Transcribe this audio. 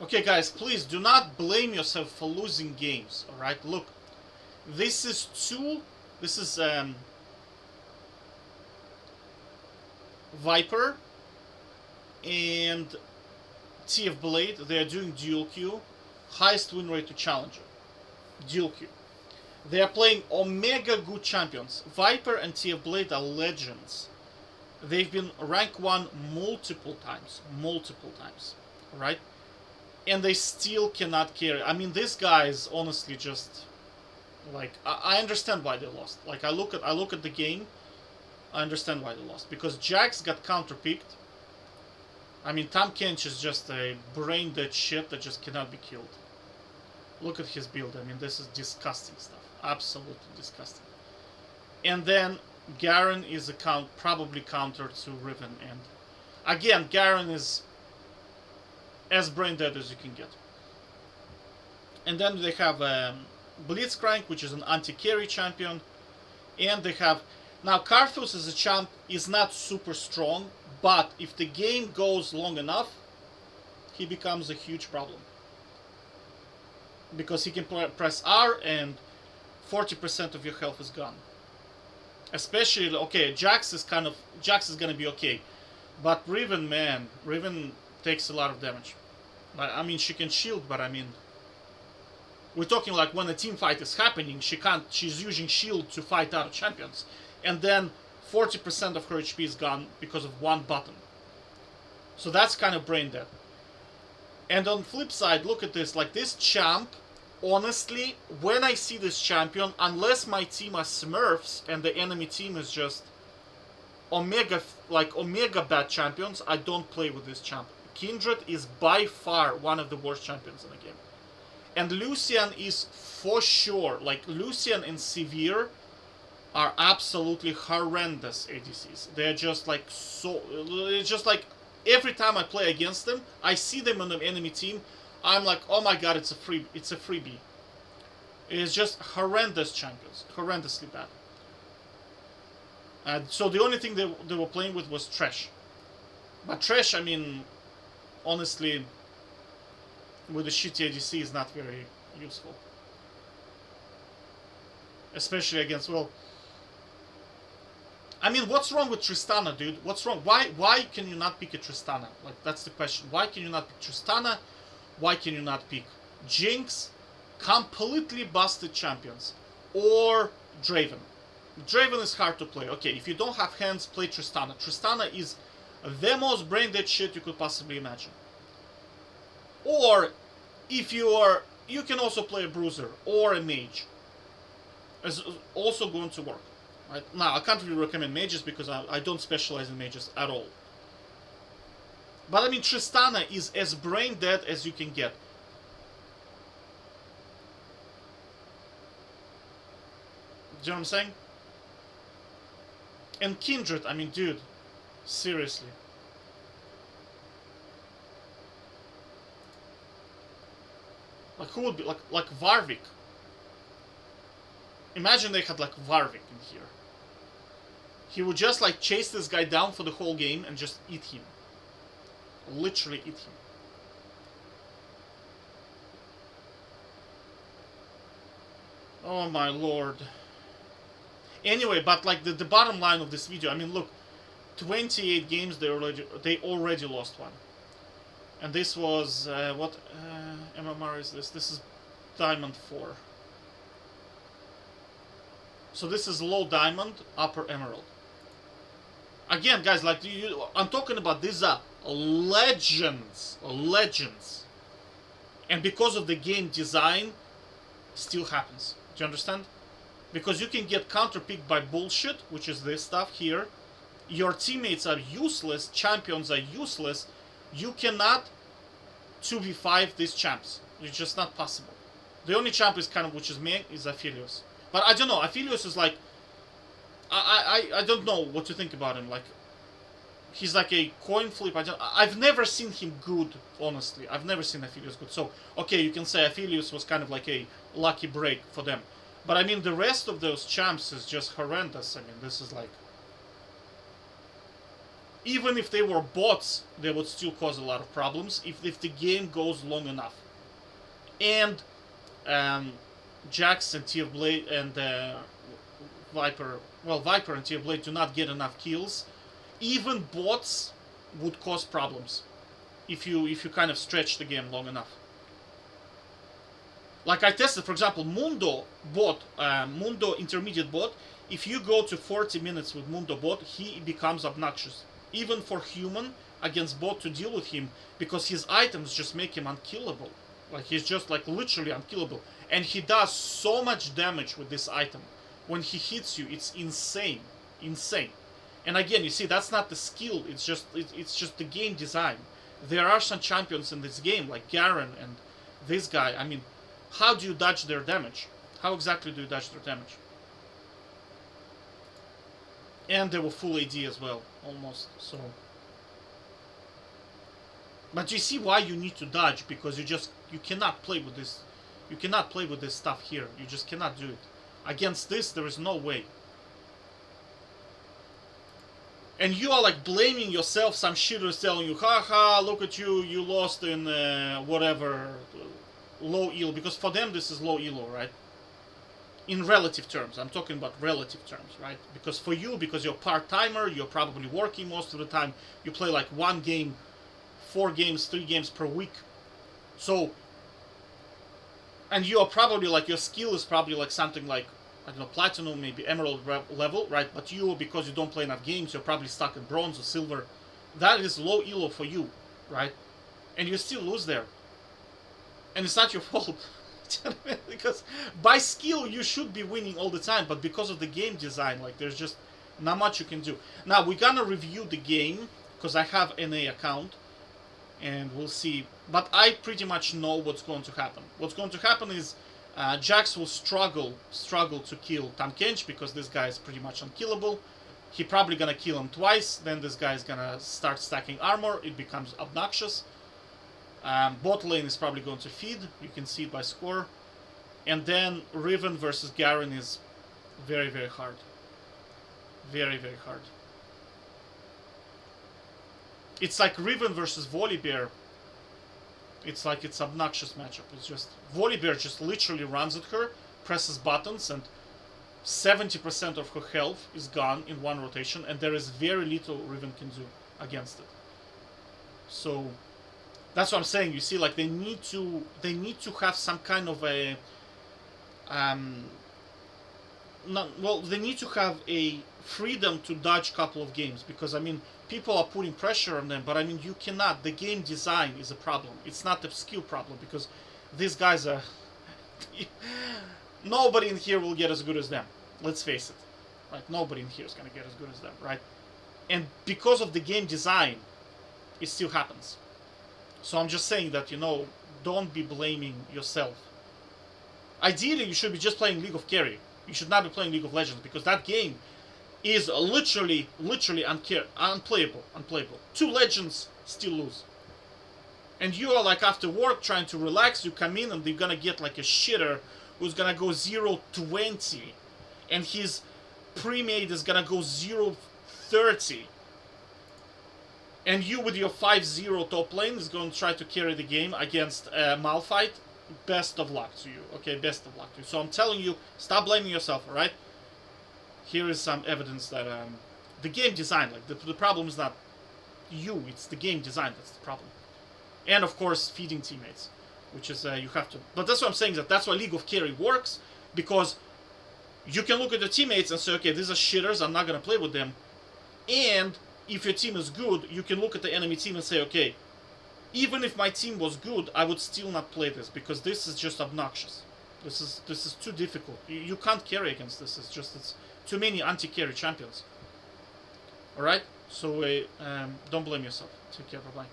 Okay, guys, please do not blame yourself for losing games. All right, look, this is two. This is Viper and TF Blade. They are doing dual queue, highest win rate to challenger. Dual queue. They are playing Omega good champions. Viper and TF Blade are legends. They've been rank 1 multiple times. Multiple times. Right? And they still cannot carry. I mean, these guys honestly just like I understand why they lost. Like I look at the game, I understand why they lost. Because Jax got counterpicked. I mean, Tahm Kench is just a brain dead shit that just cannot be killed. Look at his build. I mean, this is disgusting stuff. Absolutely disgusting. And then Garen is probably counter to Riven. And again, Garen is as brain dead as you can get. And then they have Blitzcrank, which is an anti-carry champion. And they have... Now, Karthus as a champ is not super strong, but if the game goes long enough, he becomes a huge problem. Because he can press R and 40% of your health is gone. Especially, okay, Jax is gonna be okay. But Riven, man, Riven takes a lot of damage. I mean, she can shield, but I mean... We're talking like when a team fight is happening, she's using shield to fight other champions. And then 40% of her HP is gone because of one button. So that's kind of brain dead. And on the flip side, look at this. Like this champ, honestly, when I see this champion, unless my team are Smurfs and the enemy team is just Omega bad champions, I don't play with this champ. Kindred is by far one of the worst champions in the game. And Lucian is for sure, like Lucian and Severe are absolutely horrendous ADCs. They're just like so, it's just like every time I play against them, I see them on the enemy team, I'm like, oh my god, it's a freebie. It's just horrendous champions, horrendously bad. So the only thing they were playing with was Thresh. But Thresh, I mean, honestly, with a shitty ADC is not very useful. Especially against, well... I mean, what's wrong with Tristana, dude? What's wrong? Why can you not pick a Tristana? Like, that's the question. Why can you not pick Tristana? Why can you not pick Jinx? Completely busted champions. Or Draven. Draven is hard to play. Okay, if you don't have hands, play Tristana. Tristana is the most brain dead shit you could possibly imagine. Or, if you can also play a Bruiser or a Mage. It's also going to work. Right? Now, I can't really recommend mages because I don't specialize in mages at all. But I mean, Tristana is as brain dead as you can get. Do you know what I'm saying? And Kindred, I mean, dude, seriously. Like, who would be, like Varvik? Imagine they had, like, Varvik in here. He would just, like, chase this guy down for the whole game and just eat him. Literally eat him. Oh my lord. Anyway, but, like, the bottom line of this video, I mean, look. 28 games, they already lost one. And this was, what MMR is this? This is Diamond 4. So this is low Diamond, upper Emerald. Again, guys, like, I'm talking about these are legends. Legends. And because of the game design, still happens. Do you understand? Because you can get counterpicked by bullshit, which is this stuff here. Your teammates are useless, champions are useless. You cannot 2v5 these champs. It's just not possible. The only champ is kind of, which is me, is Aphelios. But I don't know, Aphelios is like... I don't know what to think about him. Like, he's like a coin flip. I've never seen him good, honestly. I've never seen Aphelios good. So, okay, you can say Aphelios was kind of like a lucky break for them. But I mean, the rest of those champs is just horrendous. I mean, this is like... Even if they were bots, they would still cause a lot of problems if the game goes long enough. And Jax and TF Blade and Viper, well, Viper and TF Blade do not get enough kills. Even bots would cause problems if you kind of stretch the game long enough. Like I tested, for example, Mundo bot, Mundo intermediate bot. If you go to 40 minutes with Mundo bot, he becomes obnoxious. Even for human against bot to deal with him, because his items just make him unkillable. Like he's just like literally unkillable. And he does so much damage with this item. When he hits you, it's insane. Insane. And again, you see, that's not the skill, it's just the game design. There are some champions in this game, like Garen and this guy. I mean, how do you dodge their damage? How exactly do you dodge their damage? And they were full AD as well, almost, so... But you see why you need to dodge, because you cannot play with this. You cannot play with this stuff here. You just cannot do it. Against this, there is no way. And you are like blaming yourself, some shitters telling you, haha, look at you, you lost in whatever, low elo, because for them this is low elo, right? In relative terms, I'm talking about relative terms, right? Because for you, because you're part-timer, you're probably working most of the time, you play like 1 game, 4 games, 3 games per week. So, and you are probably like, your skill is probably like something like, I don't know, platinum, maybe emerald level, right? But you, because you don't play enough games, you're probably stuck in bronze or silver. That is low elo for you, right? And you still lose there. And it's not your fault. Because by skill, you should be winning all the time, but because of the game design, like, there's just not much you can do. Now, we're gonna review the game, because I have NA account, and we'll see. But I pretty much know what's going to happen. What's going to happen is Jax will struggle to kill Tahm Kench, because this guy is pretty much unkillable. He probably gonna kill him twice, then this guy is gonna start stacking armor, it becomes obnoxious. Bot lane is probably going to feed, you can see it by score. And then Riven versus Garen is very, very hard. Very, very hard. It's like Riven versus Volibear. It's like it's obnoxious matchup. It's just Volibear just literally runs at her, presses buttons, and 70% of her health is gone in one rotation, and there is very little Riven can do against it. So that's what I'm saying. You see, like they need to have some kind of a they need to have a freedom to dodge a couple of games, because I mean, people are putting pressure on them, but I mean, you cannot. The game design is a problem. It's not a skill problem, because these guys are nobody in here will get as good as them. Let's face it, right? Nobody in here is gonna get as good as them, right? And because of the game design, it still happens. So I'm just saying that, you know, don't be blaming yourself. Ideally, you should be just playing League of Carry. You should not be playing League of Legends, because that game is literally unplayable. 2 legends still lose. And you are like after work trying to relax, you come in and you're gonna get like a shitter who's gonna go 0-20. And his pre-made is gonna go 0-30. And you with your 5-0 top lane is going to try to carry the game against Malphite. Best of luck to you, okay? Best of luck to you. So I'm telling you, stop blaming yourself, alright? Here is some evidence that the game design, like the problem is not you, it's the game design that's the problem. And of course, feeding teammates, which is you have to. But that's what I'm saying, that's why League of Carry works, because you can look at the teammates and say, okay, these are shitters, I'm not going to play with them. And if your team is good, you can look at the enemy team and say, okay, even if my team was good, I would still not play this, because this is just obnoxious. This is too difficult. You can't carry against this. It's too many anti-carry champions. Alright? So don't blame yourself. Take care. Bye-bye.